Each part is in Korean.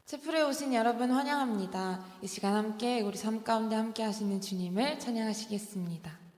채플에 오신 여러분 환영합니다. 이 시간 함께 우리 삶 가운데 함께 하시는 주님을 찬양하시겠습니다.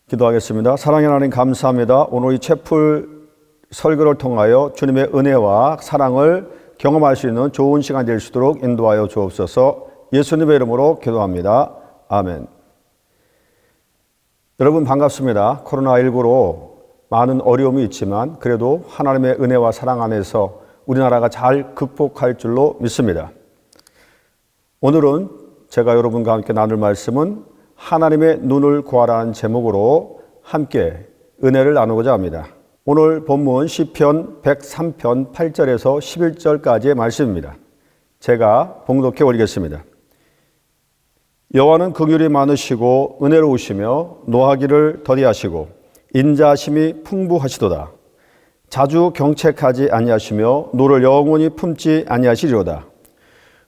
기도하겠습니다. 사랑의 하나님 감사합니다. 오늘 이 채플 설교를 통하여 주님의 은혜와 사랑을 경험할 수 있는 좋은 시간 될 수 있도록 인도하여 주옵소서. 예수님의 이름으로 기도합니다. 아멘. 여러분 반갑습니다. 코로나19로 많은 어려움이 있지만 그래도 하나님의 은혜와 사랑 안에서 우리나라가 잘 극복할 줄로 믿습니다. 오늘은 제가 여러분과 함께 나눌 말씀은 하나님의 눈을 구하라는 제목으로 함께 은혜를 나누고자 합니다. 오늘 본문 시편 103편 8절에서 11절까지의 말씀입니다. 제가 봉독해 올리겠습니다. 여호와는 긍휼이 많으시고 은혜로우시며 노하기를 더디하시고 인자하심이 풍부하시도다. 자주 경책하지 아니하시며 노를 영원히 품지 아니하시리로다.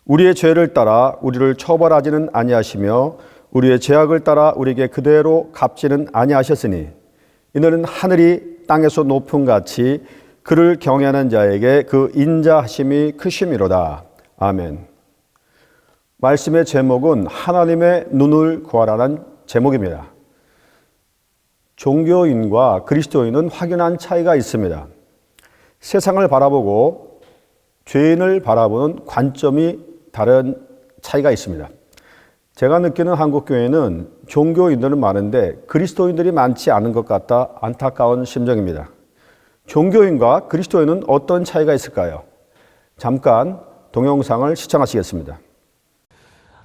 우리의 죄를 따라 우리를 처벌하지는 아니하시며 우리의 죄악을 따라 우리에게 그대로 갚지는 아니하셨으니 이는 하늘이 땅에서 높음 같이 그를 경외하는 자에게 그 인자하심이 크심이로다. 아멘. 말씀의 제목은 하나님의 눈을 구하라는 제목입니다. 종교인과 그리스도인은 확연한 차이가 있습니다. 세상을 바라보고 죄인을 바라보는 관점이 다른 차이가 있습니다. 제가 느끼는 한국교회는 종교인들은 많은데 그리스도인들이 많지 않은 것 같다 안타까운 심정입니다. 종교인과 그리스도인은 어떤 차이가 있을까요? 잠깐 동영상을 시청하시겠습니다.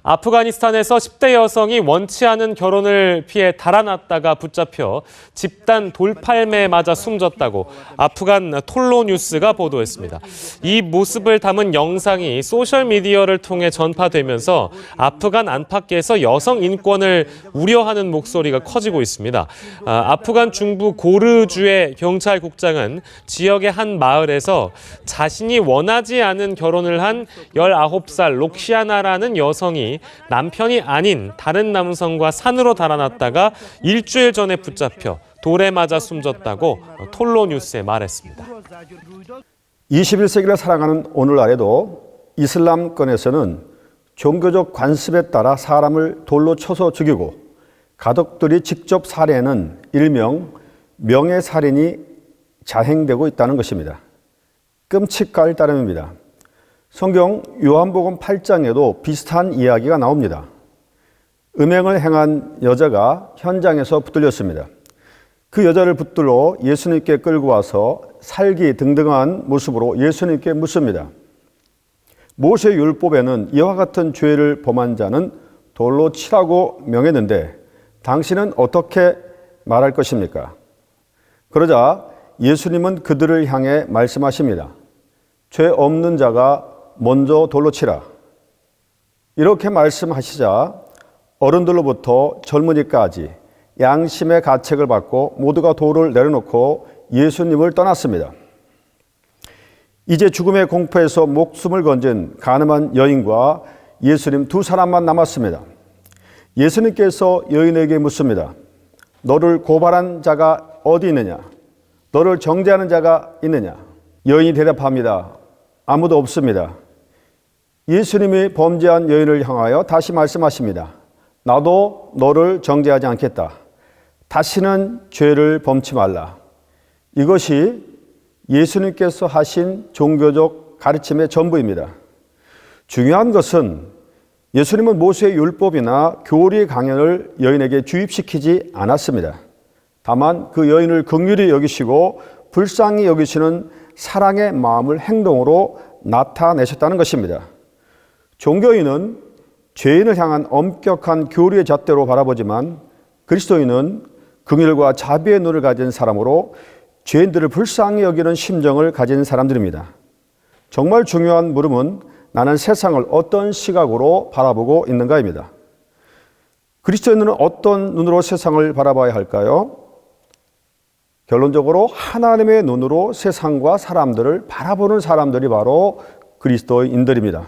아프가니스탄에서 10대 여성이 원치 않은 결혼을 피해 달아났다가 붙잡혀 집단 돌팔매에 맞아 숨졌다고 아프간 톨로 뉴스가 보도했습니다. 이 모습을 담은 영상이 소셜미디어를 통해 전파되면서 아프간 안팎에서 여성 인권을 우려하는 목소리가 커지고 있습니다. 아프간 중부 고르주의 경찰국장은 지역의 한 마을에서 자신이 원하지 않은 결혼을 한 19살 록시아나라는 여성이 남편이 아닌 다른 남성과 산으로 달아났다가 일주일 전에 붙잡혀 돌에 맞아 숨졌다고 톨로 뉴스에 말했습니다. 21세기를 살아가는 오늘날에도 이슬람권에서는 종교적 관습에 따라 사람을 돌로 쳐서 죽이고 가족들이 직접 살해하는 일명 명예살인이 자행되고 있다는 것입니다. 끔찍할 따름입니다. 성경 요한복음 8장에도 비슷한 이야기가 나옵니다. 음행을 행한 여자가 현장에서 붙들렸습니다. 그 여자를 붙들러 예수님께 끌고 와서 살기 등등한 모습으로 예수님께 묻습니다. 모세 율법에는 이와 같은 죄를 범한 자는 돌로 치라고 명했는데 당신은 어떻게 말할 것입니까? 그러자 예수님은 그들을 향해 말씀하십니다. 죄 없는 자가 먼저 돌로 치라. 이렇게 말씀하시자 어른들로부터 젊은이까지 양심의 가책을 받고 모두가 돌을 내려놓고 예수님을 떠났습니다. 이제 죽음의 공포에서 목숨을 건진 가늠한 여인과 예수님 두 사람만 남았습니다. 예수님께서 여인에게 묻습니다. 너를 고발한 자가 어디 있느냐? 너를 정죄하는 자가 있느냐? 여인이 대답합니다. 아무도 없습니다. 예수님이 범죄한 여인을 향하여 다시 말씀하십니다. 나도 너를 정죄하지 않겠다. 다시는 죄를 범치 말라. 이것이 예수님께서 하신 종교적 가르침의 전부입니다. 중요한 것은 예수님은 모세의 율법이나 교리 강연을 여인에게 주입시키지 않았습니다. 다만 그 여인을 긍휼히 여기시고 불쌍히 여기시는 사랑의 마음을 행동으로 나타내셨다는 것입니다. 종교인은 죄인을 향한 엄격한 교리의 잣대로 바라보지만 그리스도인은 긍휼과 자비의 눈을 가진 사람으로 죄인들을 불쌍히 여기는 심정을 가진 사람들입니다. 정말 중요한 물음은 나는 세상을 어떤 시각으로 바라보고 있는가입니다. 그리스도인은 어떤 눈으로 세상을 바라봐야 할까요? 결론적으로 하나님의 눈으로 세상과 사람들을 바라보는 사람들이 바로 그리스도인들입니다.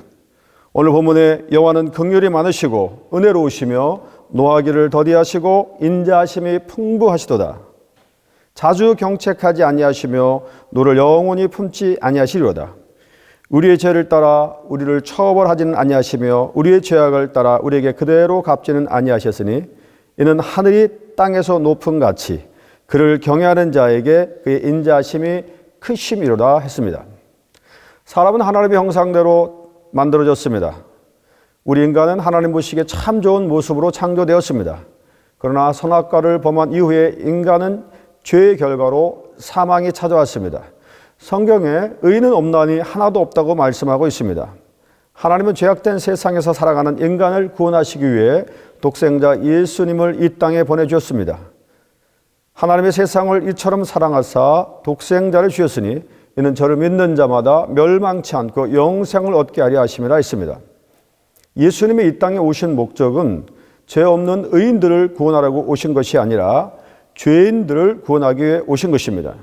오늘 본문에 여호와는 긍휼이 많으시고 은혜로우시며 노하기를 더디하시고 인자하심이 풍부하시도다. 자주 경책하지 아니하시며 노를 영원히 품지 아니하시리로다. 우리의 죄를 따라 우리를 처벌하지는 아니하시며 우리의 죄악을 따라 우리에게 그대로 갚지는 아니하셨으니 이는 하늘이 땅에서 높은 같이 그를 경외하는 자에게 그의 인자심이 크심이로다 했습니다. 사람은 하나님의 형상대로 만들어졌습니다. 우리 인간은 하나님 보시기에 참 좋은 모습으로 창조되었습니다. 그러나 선악과를 범한 이후에 인간은 죄의 결과로 사망이 찾아왔습니다. 성경에 의인은 없나니 하나도 없다고 말씀하고 있습니다. 하나님은 죄악된 세상에서 살아가는 인간을 구원하시기 위해 독생자 예수님을 이 땅에 보내주셨습니다. 하나님의 세상을 이처럼 사랑하사 독생자를 주셨으니 이는 저를 믿는 자마다 멸망치 않고 영생을 얻게 하려 하심이라 했습니다. 예수님이 이 땅에 오신 목적은 죄 없는 의인들을 구원하려고 오신 것이 아니라 죄인들을 구원하기 위해 오신 것입니다.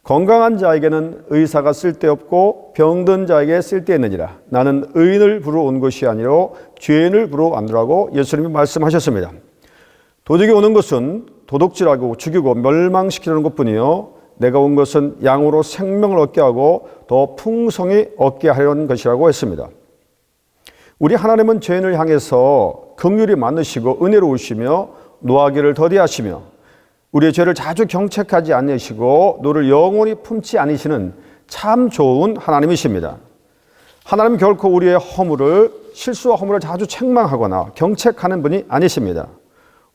건강한 자에게는 의사가 쓸데없고 병든 자에게 쓸데있느니라. 나는 의인을 부르러 온 것이 아니라 죄인을 부르러 왔노라고 예수님이 말씀하셨습니다. 도둑이 오는 것은 도둑질하고 죽이고 멸망시키려는 것뿐이요 내가 온 것은 양으로 생명을 얻게 하고 더 풍성히 얻게 하려는 것이라고 했습니다. 우리 하나님은 죄인을 향해서 긍휼이 많으시고 은혜로우시며 노하기를 더디하시며 우리의 죄를 자주 경책하지 않으시고 너를 영원히 품지 않으시는 참 좋은 하나님이십니다. 하나님은 결코 우리의 실수와 허물을 자주 책망하거나 경책하는 분이 아니십니다.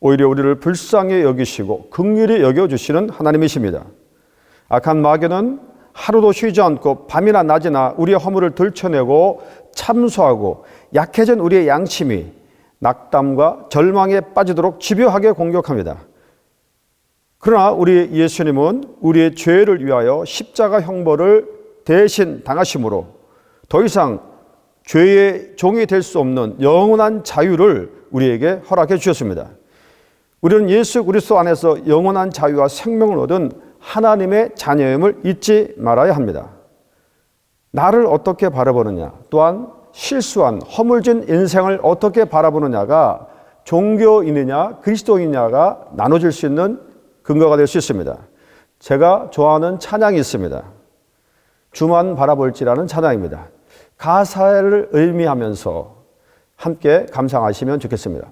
오히려 우리를 불쌍히 여기시고 긍휼히 여겨주시는 하나님이십니다. 악한 마귀는 하루도 쉬지 않고 밤이나 낮이나 우리의 허물을 들춰내고 참소하고 약해진 우리의 양심이 낙담과 절망에 빠지도록 집요하게 공격합니다. 그러나 우리 예수님은 우리의 죄를 위하여 십자가 형벌을 대신 당하심으로 더 이상 죄의 종이 될 수 없는 영원한 자유를 우리에게 허락해 주셨습니다. 우리는 예수 그리스도 안에서 영원한 자유와 생명을 얻은 하나님의 자녀임을 잊지 말아야 합니다. 나를 어떻게 바라보느냐, 또한 실수한 허물진 인생을 어떻게 바라보느냐가 종교인이냐 그리스도인이냐가 나눠질 수 있는 근거가 될 수 있습니다. 제가 좋아하는 찬양이 있습니다. 주만 바라볼지라는 찬양입니다. 가사를 의미하면서 함께 감상하시면 좋겠습니다.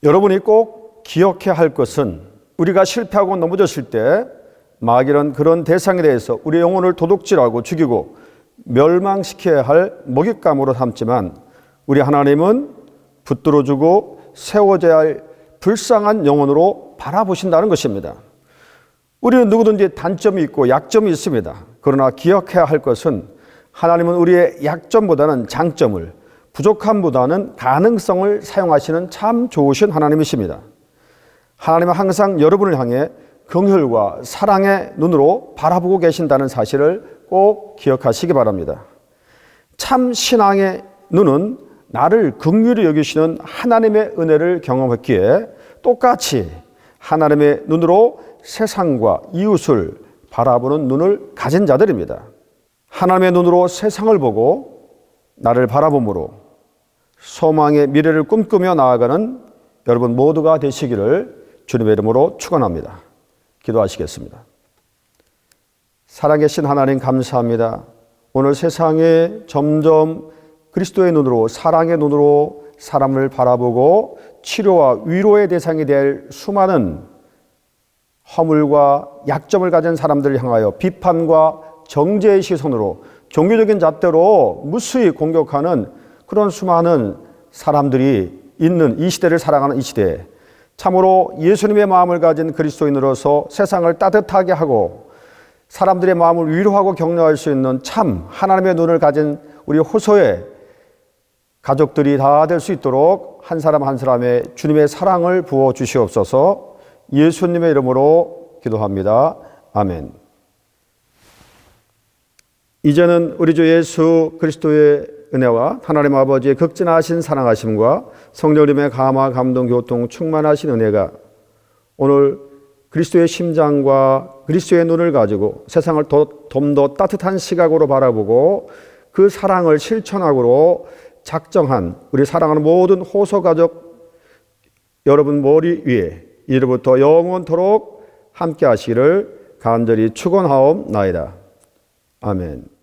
여러분이 꼭 기억해야 할 것은 우리가 실패하고 넘어졌을 때 마귀는 그런 대상에 대해서 우리의 영혼을 도둑질하고 죽이고 멸망시켜야 할 먹잇감으로 삼지만 우리 하나님은 붙들어주고 세워져야 할 불쌍한 영혼으로 바라보신다는 것입니다. 우리는 누구든지 단점이 있고 약점이 있습니다. 그러나 기억해야 할 것은 하나님은 우리의 약점보다는 장점을, 부족함보다는 가능성을 사용하시는 참 좋으신 하나님이십니다. 하나님은 항상 여러분을 향해 긍휼과 사랑의 눈으로 바라보고 계신다는 사실을 꼭 기억하시기 바랍니다. 참 신앙의 눈은 나를 긍휼히 여기시는 하나님의 은혜를 경험했기에 똑같이 하나님의 눈으로 세상과 이웃을 바라보는 눈을 가진 자들입니다. 하나님의 눈으로 세상을 보고 나를 바라봄으로 소망의 미래를 꿈꾸며 나아가는 여러분 모두가 되시기를 주님의 이름으로 축원합니다. 기도하시겠습니다. 살아계신 하나님 감사합니다. 오늘 세상에 점점 그리스도의 눈으로, 사랑의 눈으로 사람을 바라보고 치료와 위로의 대상이 될 수많은 허물과 약점을 가진 사람들을 향하여 비판과 정죄의 시선으로 종교적인 잣대로 무수히 공격하는 그런 수많은 사람들이 있는 이 시대를 살아가는 이 시대에 참으로 예수님의 마음을 가진 그리스도인으로서 세상을 따뜻하게 하고 사람들의 마음을 위로하고 격려할 수 있는 참 하나님의 눈을 가진 우리 호소의 가족들이 다 될 수 있도록 한 사람 한 사람의 주님의 사랑을 부어 주시옵소서. 예수님의 이름으로 기도합니다. 아멘. 이제는 우리 주 예수 그리스도의 은혜와 하나님 아버지의 극진하신 사랑하심과 성령님의 감화 감동 교통 충만하신 은혜가 오늘 그리스도의 심장과 그리스도의 눈을 가지고 세상을 좀 더 따뜻한 시각으로 바라보고 그 사랑을 실천하고 작정한 우리 사랑하는 모든 호소 가족 여러분 머리 위에 이제부터 영원토록 함께 하시기를 간절히 축원하옵나이다. 아멘.